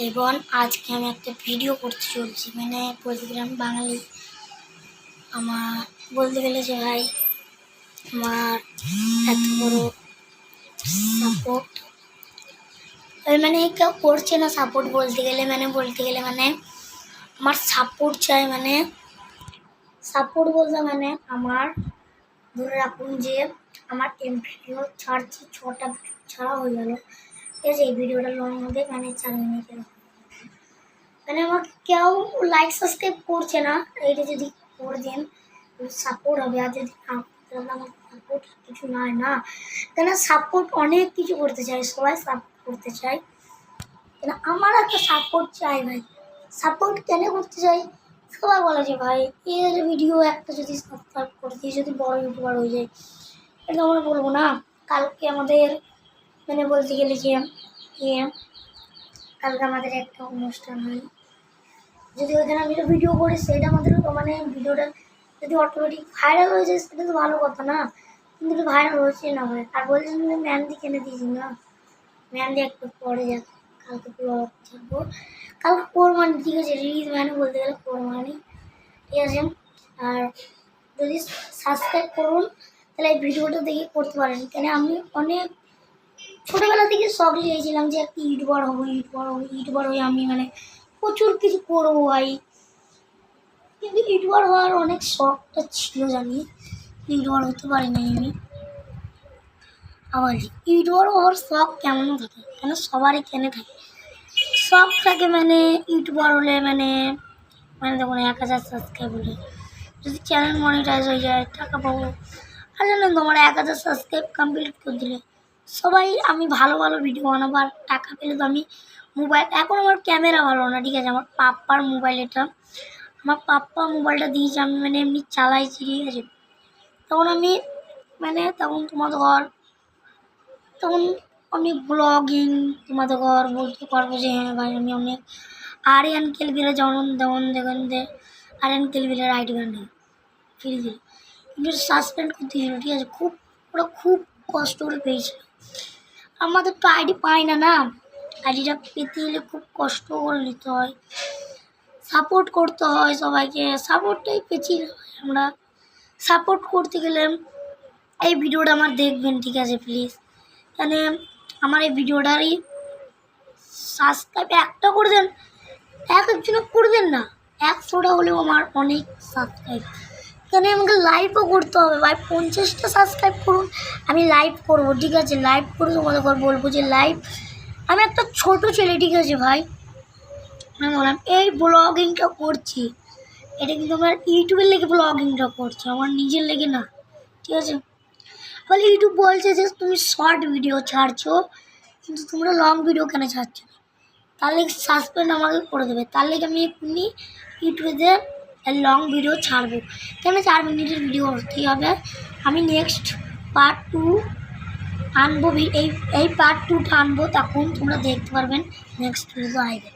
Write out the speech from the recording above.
এবং আজকে আমি একটা ভিডিও করতে চলছি, মানে বলতে গেলে আমি বাঙালি। আমার বলতে গেলে যে ভাই আমার এত বড় সাপোর্ট মানে কেউ করছে না। সাপোর্ট বলতে গেলে মানে আমার সাপোর্ট চাই, মানে সাপোর্ট বলতে মানে আমার ধরে রাখুন যে আমার ভিডিও ছাড়ছি 6টা ভিডিও ছাড়া হয়ে গেল, ঠিক আছে। এই ভিডিওটা লং হবে মানে 4 মিনিটের, মানে আমাকে কেউ লাইক সাবস্ক্রাইব করছে না। এটা যদি করে দেন সাপোর্ট হবে, আর যদি না তাহলে আমার সাপোর্ট কিছু নয় না। কেন সাপোর্ট অনেক কিছু করতে চাই, সবাই সাপোর্ট করতে চায়, কেন আমার একটা সাপোর্ট চাই ভাই। সাপোর্ট কেন করতে চাই, সবাই বলে যে ভাই এর ভিডিও একটা যদি সাবস্ক্রাইব করে দিয়ে যদি বড় ইউটিউবার হয়ে যায়, এটা আমরা বলবো না। কালকে আমাদের মানে বলতে গেলে যে কালকে আমাদের একটা অনুষ্ঠান হয়, যদি ওইখানে আমি ভিডিও করি সেটা আমাদের মানে ভিডিওটা যদি অটোমেটিক ভাইরাল হয়ে যায় সেটা তো ভালো কথা না, কিন্তু ভাইরাল হচ্ছে না ভাই। আর বলছেন মেহেন্দি কিনে দিয়েছি না, মেহেন্দি একটু পরে যাক, কালকে পুরো ছাড়বো। কালকে কোরবানি, ঠিক আছে, রিলিজ মানে বলতে গেলে কোরবানি, ঠিক আছে। আর যদি সাবস্ক্রাইব করুন তাহলে এই ভিডিওটা দেখে করতে পারেন। কেন আমি অনেক ছোটোবেলা থেকে শখ নিয়েছিলাম যে একটা ইউটিউবার হয়ে আমি মানে প্রচুর কিছু করবো ভাই। কিন্তু ইউটিউবার হওয়ার অনেক শখটা ছিল, জানি ইউটিউবার হতে পারি না আমি। আবার ইউটিউবার হওয়ার শখ কেমন থাকে, কেন সবারই কেন থাকে শখ থাকে, মানে ইউটিউবার হলে মানে দেখুন 1000 সাবস্ক্রাইব হলে যদি চ্যানেল মনিটাইজ হয়ে যায় টাকা পাবো। আর জানেন তোমার 1000 সাবস্ক্রাইব কমপ্লিট করে দিলে সবাই আমি ভালো ভালো ভিডিও বানাবো, আর টাকা পেলে তো আমি মোবাইল, এখন আমার ক্যামেরা ভালো না, ঠিক আছে, আমার পাপ্পার মোবাইল, এটা আমার পাপ্পা মোবাইলটা দিয়েছে, আমি মানে এমনি চালাইছি, ঠিক আছে। তখন আমি মানে তখন অনেক ব্লগিং তোমাদের ঘর বলতে পারবো যে হ্যাঁ ভাই আমি অনেক আরিয়ান কেলভিলের যেমন দেখেন যে আরিয়ান কেলভিলের আইডি গানটা ফিরে দিল, কিন্তু সাসপেন্ড করতে দিল, ঠিক আছে। ওরা খুব কষ্ট করে পেয়েছিল, আমাদের তো আইডি পাই না, আইডিটা পেতে গেলে খুব কষ্ট করে নিতে হয়, সাপোর্ট করতে হয় সবাইকে, সাপোর্টটাই পেয়েছি আমরা। সাপোর্ট করতে গেলে এই ভিডিওটা আমার দেখবেন, ঠিক আছে প্লিজ। মানে আমার এই ভিডিওটারই সাবস্ক্রাইব একটা করে দেন, একজনে করে দেন না, 100টা হলেও আমার অনেক সাবস্ক্রাইব। কেন আমাকে লাইভও করতে হবে ভাই, 50টা সাবস্ক্রাইব করুন, আমি লাইভ করবো, ঠিক আছে। লাইভ করে তোমাদের ঘর বলবো যে লাইভ, আমি একটা ছোট ছেলে, ঠিক আছে ভাই। আমি বললাম এই ব্লগিংটা করছি, এটা কিন্তু আমার ইউটিউবের লেগে ব্লগিংটা করছি, আমার নিজের লেগে না, ঠিক আছে। বলে ইউটিউব বলছে যে তুমি শর্ট ভিডিও ছাড়ছো, কিন্তু তোমরা লং ভিডিও কেন ছাড়ছো, তাহলে সাসপেন্ড আমাকে করে দেবে, তাহলে আমি এক্ষুনি ইউটিউবে লং ভিডিও ছাড়বো। কেন 4 মিনিটের ভিডিও করতেই হবে। আমি নেক্সট পার্ট 2 আনবো, এই পার্ট 2টা আনবো, তখন তোমরা দেখতে পারবেন নেক্সট ভিডিও আসবে।